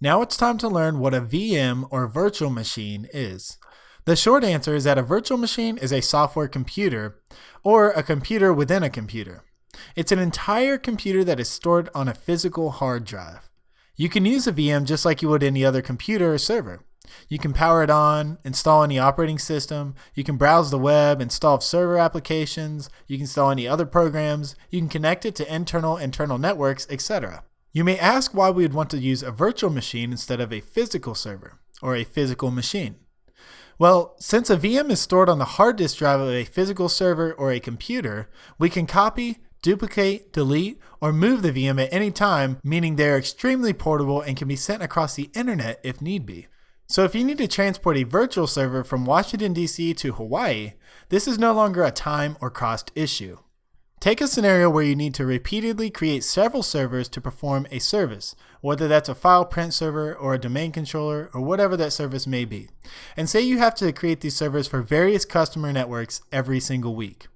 Now it's time to learn what a VM or virtual machine is. The short answer is that a virtual machine is a software computer or a computer within a computer. It's an entire computer that is stored on a physical hard drive. You can use a VM just like you would any other computer or server. You can power it on, install any operating system, you can browse the web, install server applications, you can install any other programs, you can connect it to internal networks, etc. You may ask why we would want to use a virtual machine instead of a physical server or a physical machine. Well, since a VM is stored on the hard disk drive of a physical server or a computer, we can copy, duplicate, delete, or move the VM at any time, meaning they are extremely portable and can be sent across the internet if need be. So if you need to transport a virtual server from Washington, D.C. to Hawaii, this is no longer a time or cost issue. Take a scenario where you need to repeatedly create several servers to perform a service, whether that's a file print server or a domain controller or whatever that service may be. And say you have to create these servers for various customer networks every single week.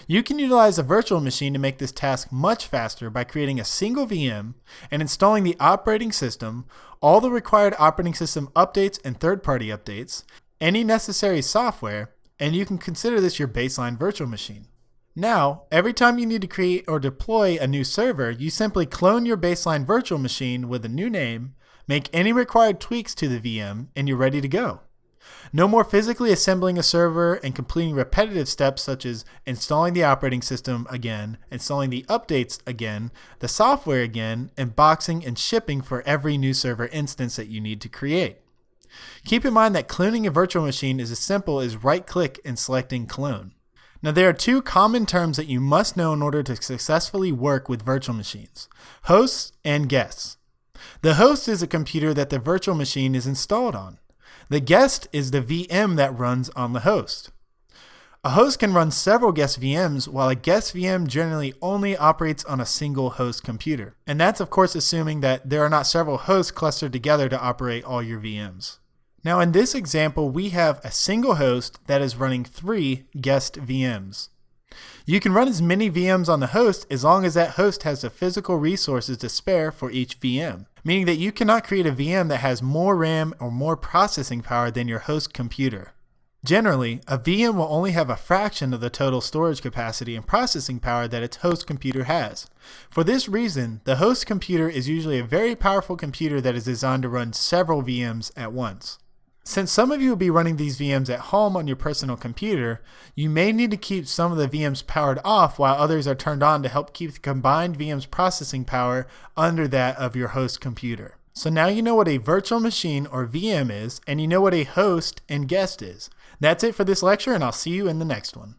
You can utilize a virtual machine to make this task much faster by creating a single VM and installing the operating system, all the required operating system updates and third-party updates, any necessary software, and you can consider this your baseline virtual machine. Now, every time you need to create or deploy a new server, you simply clone your baseline virtual machine with a new name, make any required tweaks to the VM, and you're ready to go. No more physically assembling a server and completing repetitive steps such as installing the operating system again, installing the updates again, the software again, and boxing and shipping for every new server instance that you need to create. Keep in mind that cloning a virtual machine is as simple as right-click and selecting clone. Now there are two common terms that you must know in order to successfully work with virtual machines: hosts and guests. The host is a computer that the virtual machine is installed on. The guest is the VM that runs on the host. A host can run several guest VMs, while a guest VM generally only operates on a single host computer. And that's of course assuming that there are not several hosts clustered together to operate all your VMs. Now in this example, we have a single host that is running 3 guest VMs. You can run as many VMs on the host as long as that host has the physical resources to spare for each VM, meaning that you cannot create a VM that has more RAM or more processing power than your host computer. Generally, a VM will only have a fraction of the total storage capacity and processing power that its host computer has. For this reason, the host computer is usually a very powerful computer that is designed to run several VMs at once. Since some of you will be running these VMs at home on your personal computer, you may need to keep some of the VMs powered off while others are turned on to help keep the combined VM's processing power under that of your host computer. So now you know what a virtual machine or VM is, and you know what a host and guest is. That's it for this lecture, and I'll see you in the next one.